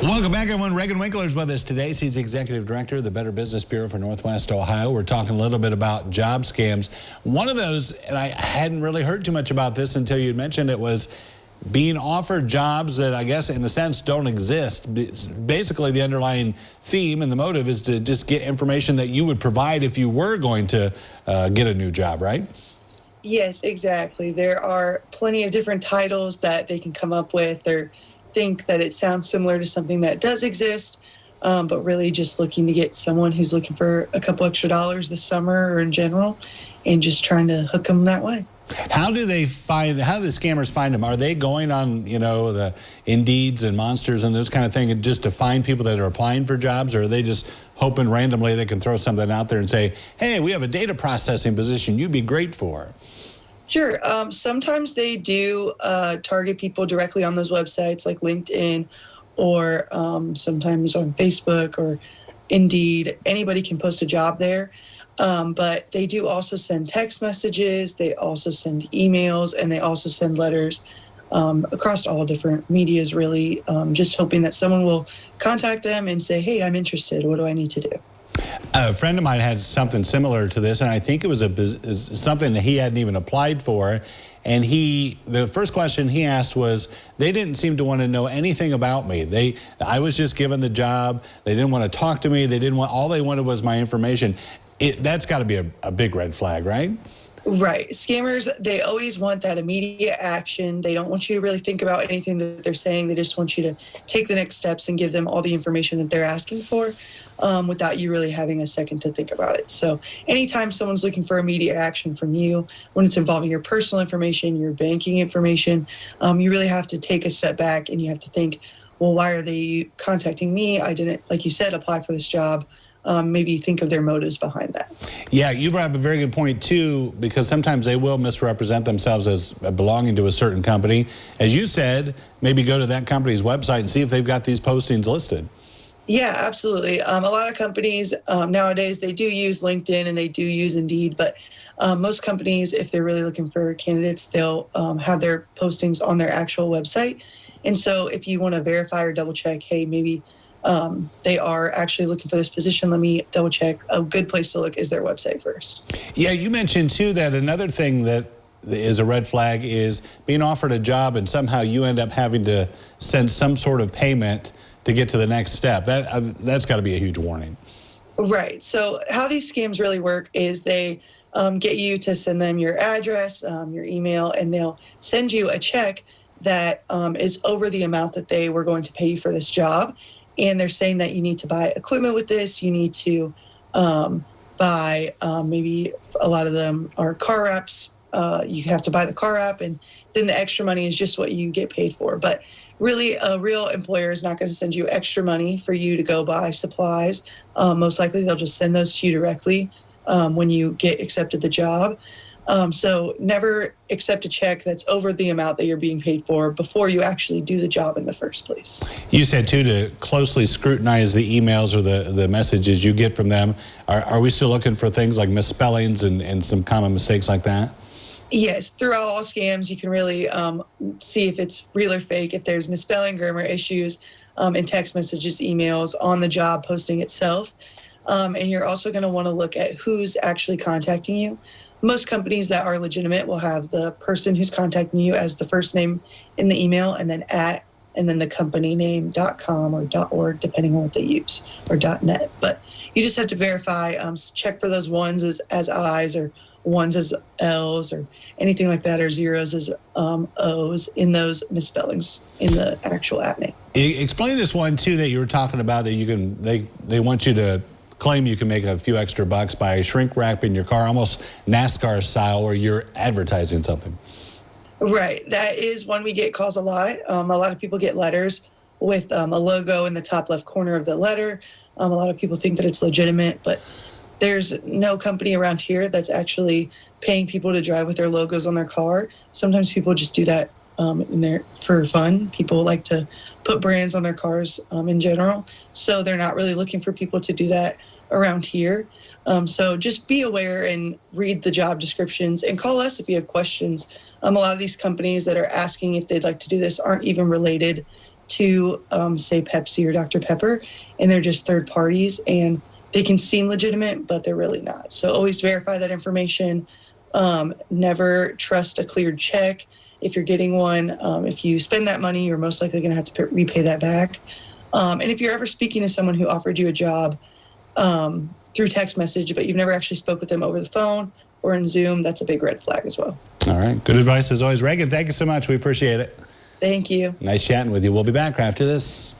Welcome back, everyone. Reghan Winkler is with us today. He's the Executive Director of the Better Business Bureau for Northwest Ohio. We're talking a little bit about job scams. One of those, and I hadn't really heard too much about this until you mentioned it, was being offered jobs that I guess in a sense don't exist. Basically, the underlying theme and the motive is to just get information that you would provide if you were going to get a new job, right? Yes, exactly. There are plenty of different titles that they can come up with or think that it sounds similar to something that does exist, but really just looking to get someone who's looking for a couple extra dollars this summer or in general, and just trying to hook them that way. How do the scammers find them? Are they going on, the Indeeds and Monsters and those kind of things just to find people that are applying for jobs, or are they just hoping randomly they can throw something out there and say, hey, we have a data processing position you'd be great for? Sure. Sometimes they do target people directly on those websites like LinkedIn, or sometimes on Facebook or Indeed. Anybody can post a job there. But they do also send text messages, they also send emails, and they also send letters across all different medias, really, just hoping that someone will contact them and say, hey, I'm interested. What do I need to do? A friend of mine had something similar to this, and I think it was something that he hadn't even applied for. And the first question he asked was, they didn't seem to want to know anything about me. I was just given the job. They didn't want to talk to me. All they wanted was my information. That's got to be a big red flag, right? Right. Scammers, they always want that immediate action. They don't want you to really think about anything that they're saying. They just want you to take the next steps and give them all the information that they're asking for without you really having a second to think about it. So anytime someone's looking for immediate action from you, when it's involving your personal information, your banking information, you really have to take a step back and you have to think, well, why are they contacting me? I didn't, like you said, apply for this job. Maybe think of their motives behind that. Yeah, you brought up a very good point, too, because sometimes they will misrepresent themselves as belonging to a certain company. As you said, maybe go to that company's website and see if they've got these postings listed. Yeah, absolutely. A lot of companies nowadays, they do use LinkedIn and they do use Indeed, but most companies, if they're really looking for candidates, they'll have their postings on their actual website. And so if you want to verify or double check, hey, maybe they are actually looking for this position, let me double check. A good place to look is their website first. Yeah, you mentioned too that another thing that is a red flag is being offered a job and somehow you end up having to send some sort of payment to get to the next step. That's got to be a huge warning. Right. So how these scams really work is they get you to send them your address, your email, and they'll send you a check that is over the amount that they were going to pay you for this job. And they're saying that you need to buy equipment with this. You need to buy, maybe a lot of them are car wraps. You have to buy the car wrap, and then the extra money is just what you get paid for. But really, a real employer is not going to send you extra money for you to go buy supplies. Most likely, they'll just send those to you directly when you get accepted the job. So never accept a check that's over the amount that you're being paid for before you actually do the job in the first place. You said, too, to closely scrutinize the emails or the messages you get from them. Are we still looking for things like misspellings and some common mistakes like that? Yes, throughout all scams, you can really see if it's real or fake, if there's misspelling, grammar issues, in text messages, emails, on the job posting itself. And you're also going to want to look at who's actually contacting you. Most companies that are legitimate will have the person who's contacting you as the first name in the email, and then @ and then the company name .com or .org, depending on what they use, or .net. But you just have to verify, check for those ones as I's or ones as L's or anything like that, or zeros as O's in those misspellings in the actual @ name. Explain this one, too, that you were talking about that they want you to claim you can make a few extra bucks by shrink wrapping your car, almost NASCAR style, where you're advertising something. Right. That is one we get calls a lot. A lot of people get letters with a logo in the top left corner of the letter. A lot of people think that it's legitimate, but there's no company around here that's actually paying people to drive with their logos on their car. Sometimes people just do that in there for fun. People like to put brands on their cars in general, so they're not really looking for people to do that around here. So just be aware and read the job descriptions and call us if you have questions. A lot of these companies that are asking if they'd like to do this aren't even related to, say, Pepsi or Dr. Pepper, and they're just third parties, and they can seem legitimate, but they're really not. So always verify that information. Never trust a cleared check. If you're getting one, if you spend that money, you're most likely going to have to repay that back. And if you're ever speaking to someone who offered you a job through text message, but you've never actually spoke with them over the phone or in Zoom, that's a big red flag as well. All right. Good advice as always. Reghan, thank you so much. We appreciate it. Thank you. Nice chatting with you. We'll be back after this.